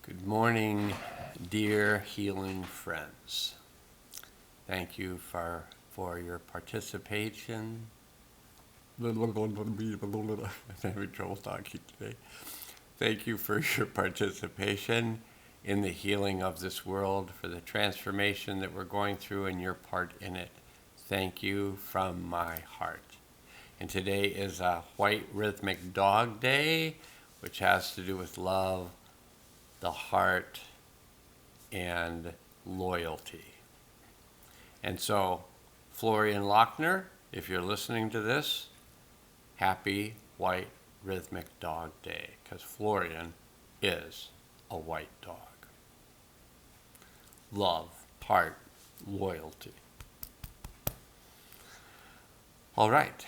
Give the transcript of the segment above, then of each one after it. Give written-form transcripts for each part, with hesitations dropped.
Good morning, dear healing friends. Thank you for your participation. I'm having trouble talking today. Thank you for your participation in the healing of this world, for the transformation that we're going through and your part in it. Thank you from my heart. And today is a White Rhythmic Dog Day, which has to do with love, the heart, and loyalty. And so, Florian Lochner, if you're listening to this, happy White Rhythmic Dog Day, because Florian is a white dog. Love, heart, loyalty. All right.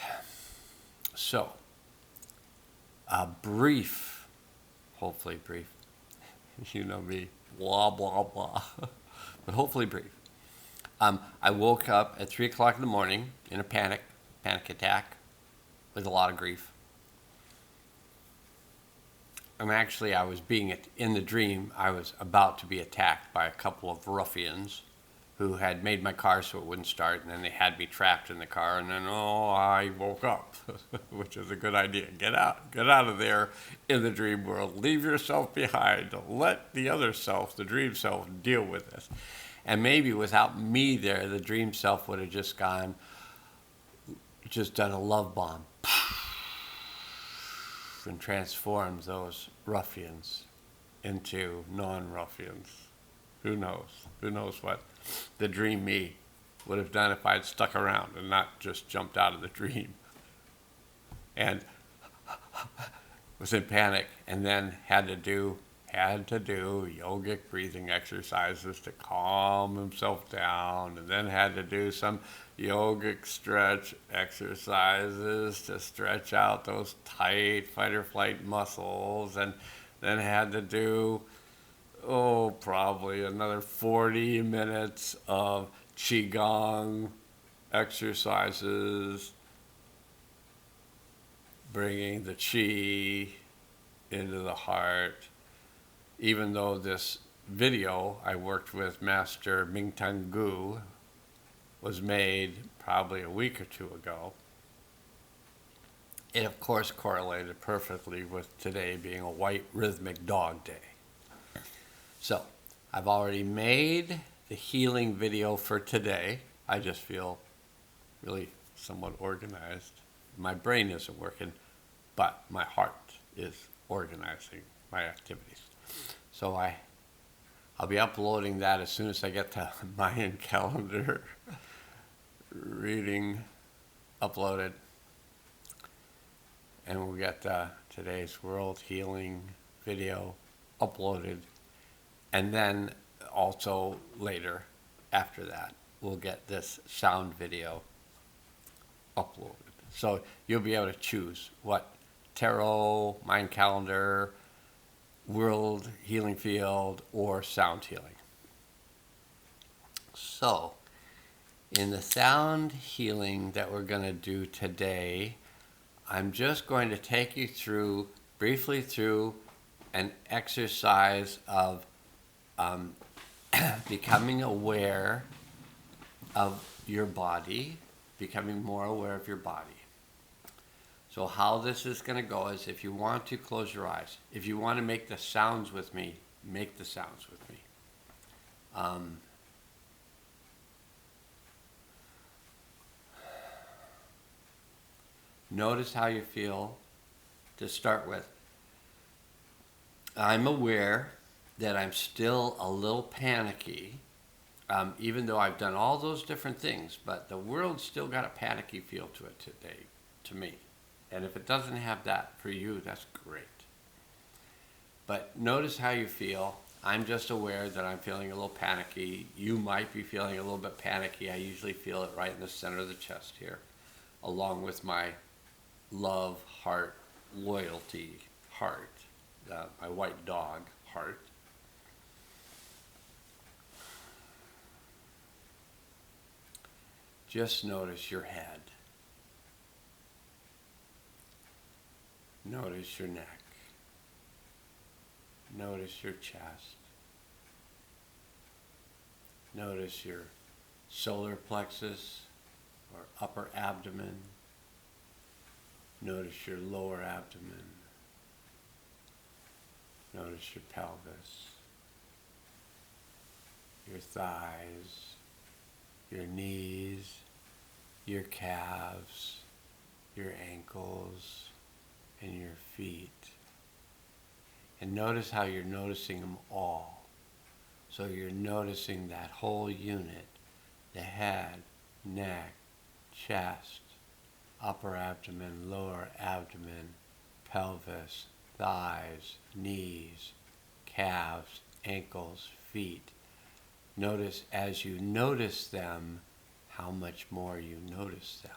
So, a brief, hopefully brief, you know me, blah, blah, blah, but hopefully brief. I woke up at 3 o'clock in the morning in a panic attack with a lot of grief. I was in the dream, I was about to be attacked by a couple of ruffians who had made my car so it wouldn't start, and then they had me trapped in the car, and then, I woke up, which is a good idea. Get out of there in the dream world. Leave yourself behind. Let the other self, the dream self, deal with this. And maybe without me there, the dream self would have just done a love bomb and transformed those ruffians into non-ruffians. Who knows? Who knows what the dream me would have done if I'd stuck around and not just jumped out of the dream and was in panic, and then had to do yogic breathing exercises to calm himself down, and then had to do some yogic stretch exercises to stretch out those tight fight or flight muscles, and then had to do probably another 40 minutes of qigong exercises, bringing the qi into the heart. Even though this video I worked with Master Mingtang Gu was made probably a week or two ago, it of course correlated perfectly with today being a White Rhythmic Dog Day. So, I've already made the healing video for today. I just feel really somewhat organized. My brain isn't working, but my heart is organizing my activities. So I'll be uploading that as soon as I get the Mayan calendar reading uploaded. And we'll get today's World Healing video uploaded. And then also later, after that, we'll get this sound video uploaded. So you'll be able to choose what tarot, mind calendar, world healing field, or sound healing. So in the sound healing that we're going to do today, I'm just going to take you briefly through an exercise of becoming aware of your body, becoming more aware of your body. So how this is going to go is, if you want to, close your eyes. If you want to make the sounds with me, make the sounds with me. Notice how you feel to start with. I'm aware that I'm still a little panicky, even though I've done all those different things, but the world's still got a panicky feel to it today, to me. And if it doesn't have that for you, that's great. But notice how you feel. I'm just aware that I'm feeling a little panicky. You might be feeling a little bit panicky. I usually feel it right in the center of the chest here, along with my love, heart, loyalty, heart, my white dog, heart. Just notice your head. Notice your neck. Notice your chest. Notice your solar plexus or upper abdomen. Notice your lower abdomen. Notice your pelvis, your thighs, your knees, your calves, your ankles, and your feet. And notice how you're noticing them all. So you're noticing that whole unit, the head, neck, chest, upper abdomen, lower abdomen, pelvis, thighs, knees, calves, ankles, feet. Notice as you notice them, how much more you notice them.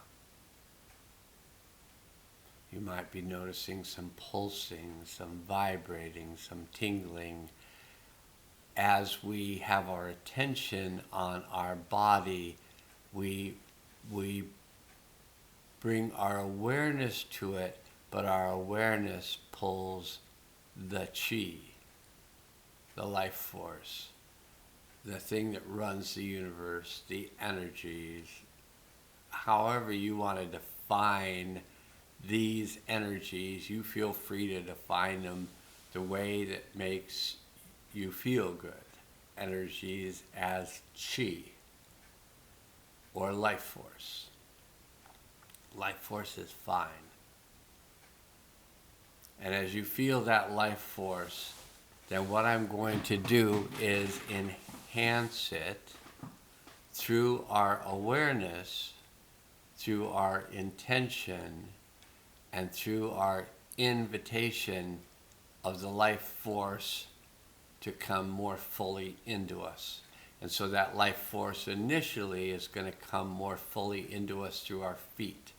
You might be noticing some pulsing, some vibrating, some tingling. As we have our attention on our body, we bring our awareness to it, but our awareness pulls the chi, the life force, the thing that runs the universe, the energies. However you want to define these energies, you feel free to define them the way that makes you feel good. Energies as chi or life force. Life force is fine. And as you feel that life force, then what I'm going to do is enhance it through our awareness, through our intention, and through our invitation of the life force to come more fully into us. And so that life force initially is going to come more fully into us through our feet.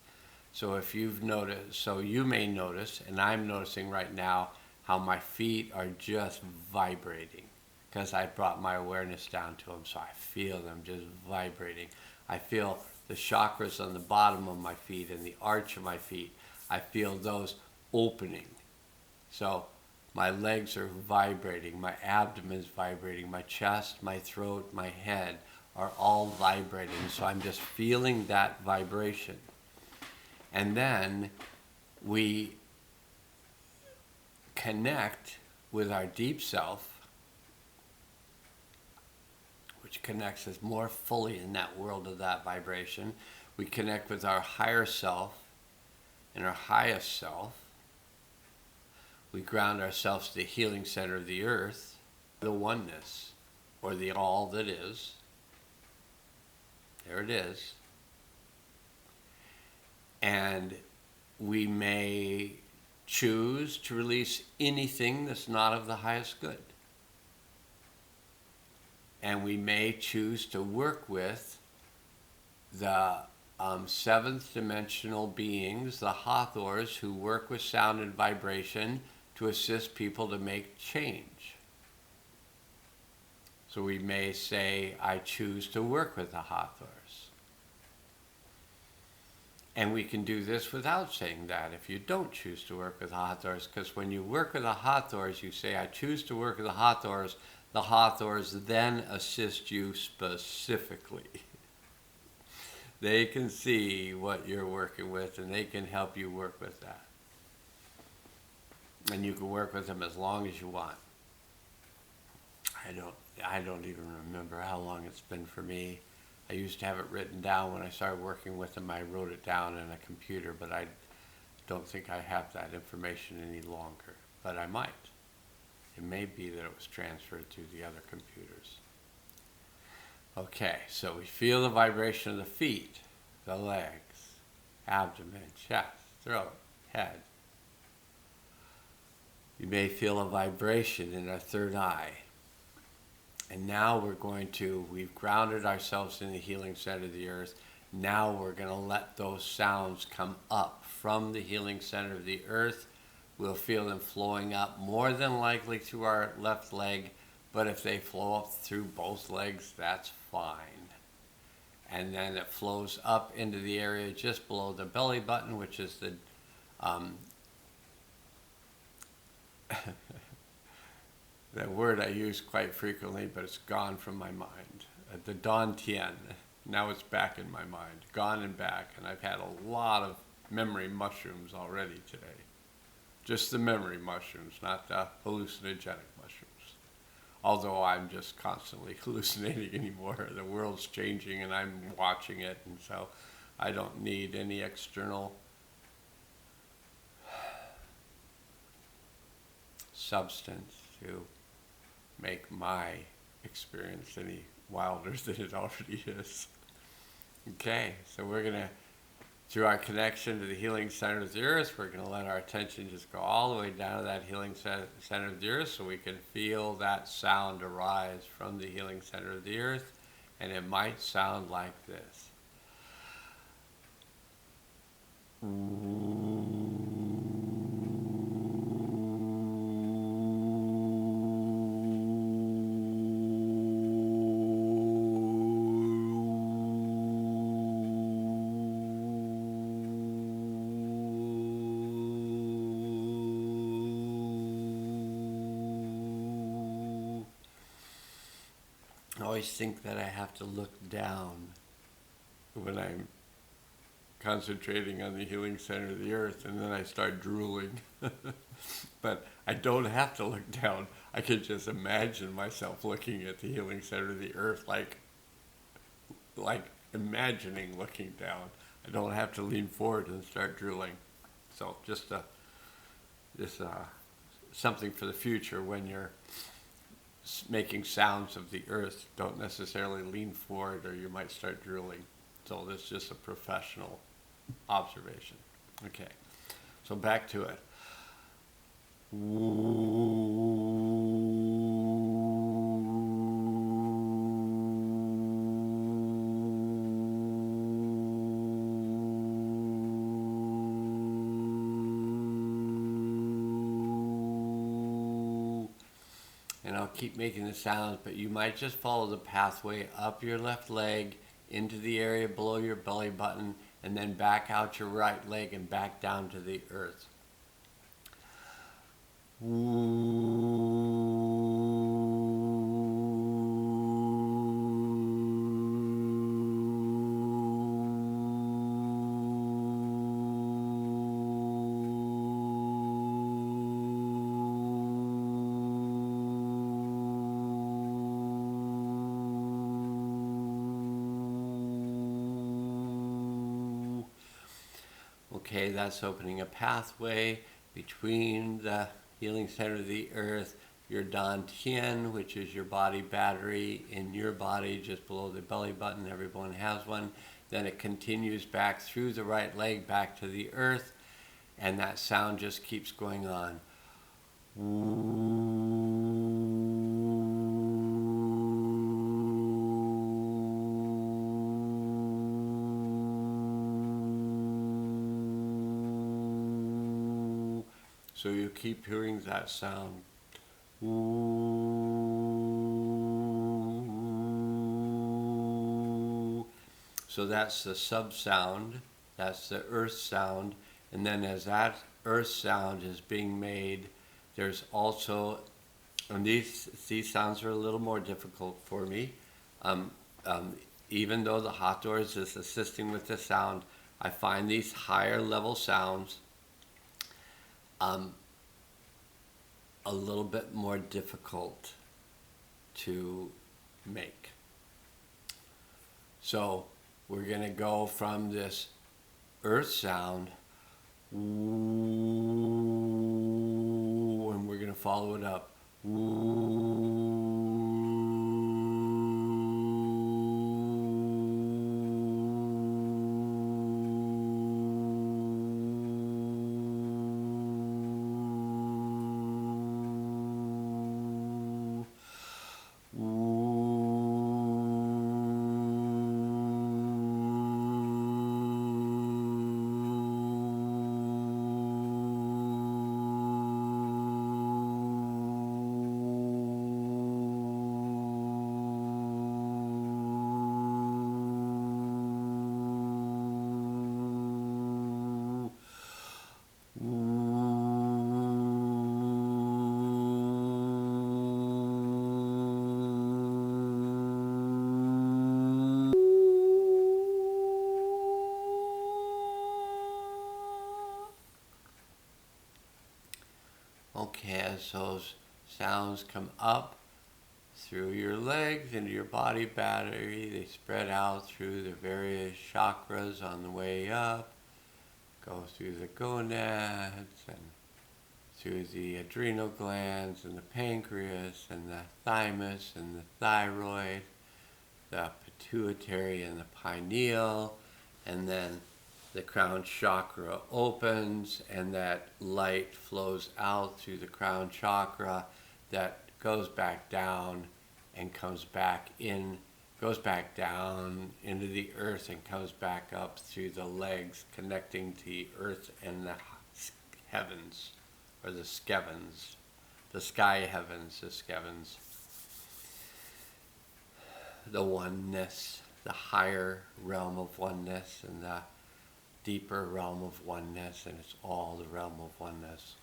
So if you've noticed, so you may notice, and I'm noticing right now, how my feet are just vibrating because I brought my awareness down to them, so I feel them just vibrating. I feel the chakras on the bottom of my feet and the arch of my feet. I feel those opening. So my legs are vibrating, my abdomen is vibrating, my chest, my throat, my head are all vibrating. So I'm just feeling that vibration. And then we connect with our deep self, which connects us more fully in that world of that vibration. We connect with our higher self and our highest self. We ground ourselves to the healing center of the earth, the oneness, or the all that is. There it is. And we may choose to release anything that's not of the highest good. And we may choose to work with the seventh dimensional beings, the Hathors, who work with sound and vibration to assist people to make change. So we may say, I choose to work with the Hathors. And we can do this without saying that if you don't choose to work with the Hathors, because when you work with the Hathors, you say, I choose to work with the Hathors then assist you specifically. They can see what you're working with, and they can help you work with that. And you can work with them as long as you want. I don't even remember how long it's been for me. I used to have it written down. When I started working with them, I wrote it down in a computer, but I don't think I have that information any longer. But I might. It may be that it was transferred to the other computers. Okay, so we feel the vibration of the feet, the legs, abdomen, chest, throat, head. You may feel a vibration in our third eye. And now we've grounded ourselves in the healing center of the earth. Now we're going to let those sounds come up from the healing center of the earth. We'll feel them flowing up more than likely through our left leg, but if they flow up through both legs, that's fine. And then it flows up into the area just below the belly button, which is the the word I use quite frequently, but it's gone from my mind. The Dan Tien. Now it's back in my mind, gone and back, and I've had a lot of memory mushrooms already today. Just the memory mushrooms, not the hallucinogenic mushrooms. Although I'm just constantly hallucinating anymore. The world's changing and I'm watching it, and so I don't need any external substance to make my experience any wilder than it already is. Okay, so we're going to, through our connection to the healing center of the earth, we're going to let our attention just go all the way down to that healing center of the earth so we can feel that sound arise from the healing center of the earth, and it might sound like this. I always think that I have to look down when I'm concentrating on the healing center of the earth, and then I start drooling. But I don't have to look down. I can just imagine myself looking at the healing center of the earth, like imagining looking down. I don't have to lean forward and start drooling. So just something for the future when you're making sounds of the earth. Don't necessarily lean forward or you might start drooling. So this is just a professional observation. Okay, so back to it. And I'll keep making the sounds, but you might just follow the pathway up your left leg into the area below your belly button, and then back out your right leg and back down to the earth. Okay, that's opening a pathway between the healing center of the earth, your Dan Tien, which is your body battery in your body just below the belly button. Everyone has one. Then it continues back through the right leg back to the earth, and that sound just keeps going on. So you keep hearing that sound. So that's the sub sound, that's the earth sound, and then as that earth sound is being made, there's also, and these sounds are a little more difficult for me. Even though the Hathor is assisting with the sound, I find these higher level sounds a little bit more difficult to make. So we're going to go from this earth sound, and we're going to follow it up. as those sounds come up through your legs into your body battery, they spread out through the various chakras on the way up, go through the gonads and through the adrenal glands and the pancreas and the thymus and the thyroid, the pituitary and the pineal, and then the crown chakra opens and that light flows out through the crown chakra that goes back down and comes back in, goes back down into the earth and comes back up through the legs, connecting to the earth and the heavens, or the skevens, the sky heavens, the skevens, the oneness, the higher realm of oneness and the deeper realm of oneness, and it's all the realm of oneness.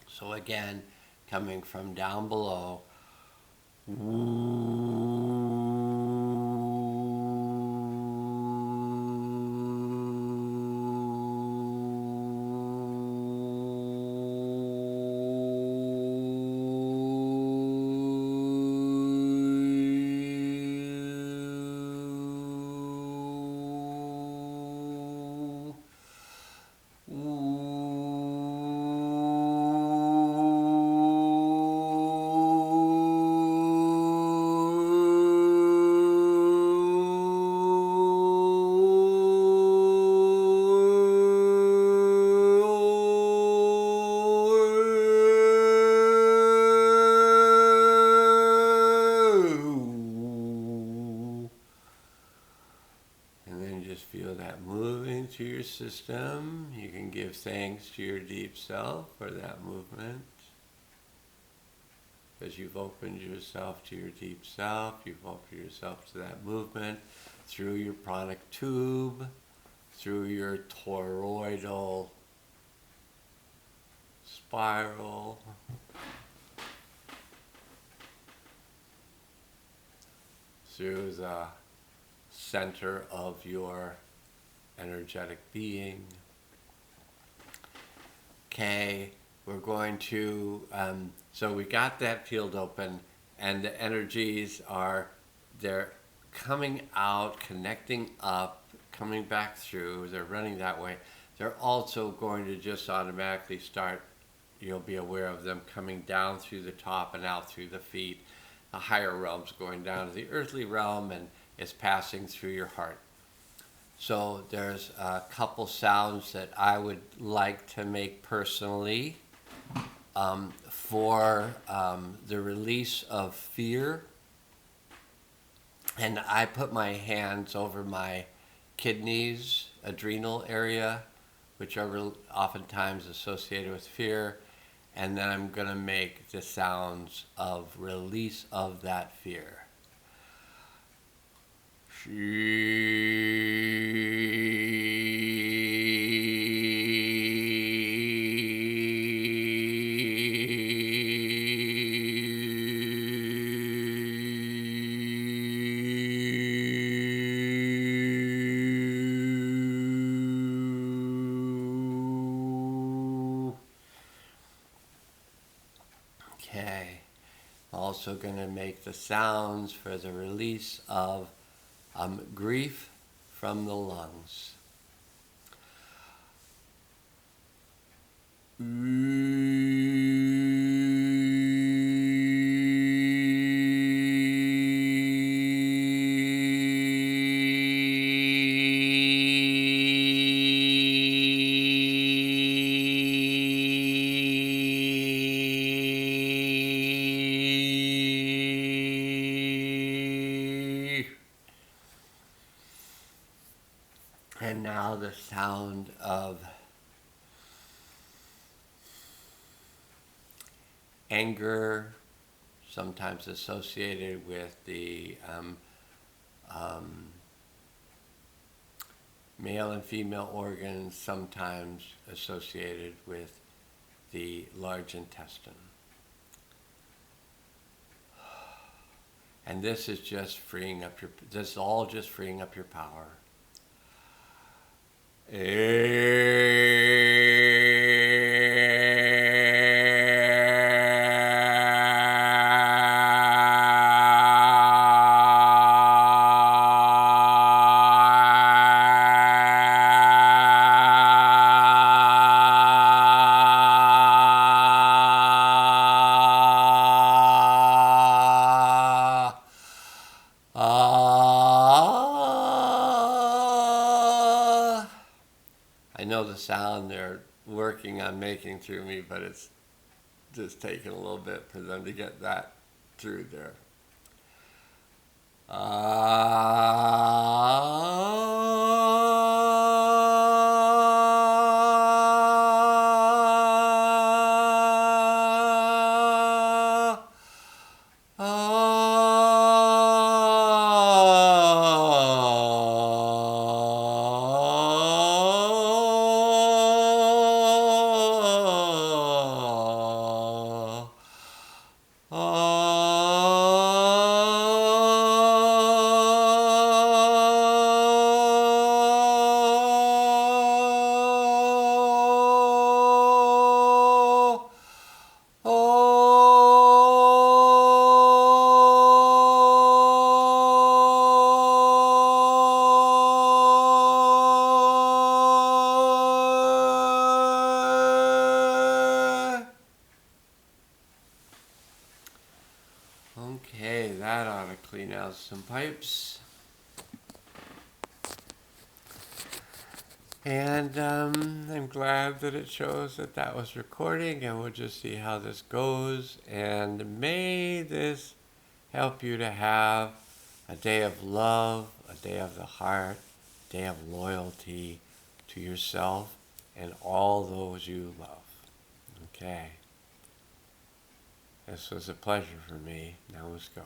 So again, coming from down below, feel that moving through your system. You can give thanks to your deep self for that movement, because you've opened yourself to your deep self, you've opened yourself to that movement through your pranic tube, through your toroidal spiral, through the center of your energetic being. Okay, we're going to, so we got that field open, and the energies are, they're coming out, connecting up, coming back through, they're running that way. They're also going to just automatically start, you'll be aware of them coming down through the top and out through the feet. The higher realms going down to the earthly realm, and it's passing through your heart. So there's a couple sounds that I would like to make personally for the release of fear. And I put my hands over my kidneys, adrenal area, which are oftentimes associated with fear. And then I'm going to make the sounds of release of that fear. Okay, also going to make the sounds for the release of grief from the lungs. And now the sound of anger, sometimes associated with the male and female organs, sometimes associated with the large intestine. And this is just freeing up your, this is all just freeing up your power. And sound they're working on making through me, but it's just taking a little bit for them to get that through there. Okay, that ought to clean out some pipes. And I'm glad that it shows that that was recording, and we'll just see how this goes. And may this help you to have a day of love, a day of the heart, a day of loyalty to yourself and all those you love. Okay. This was a pleasure for me. Now let's go.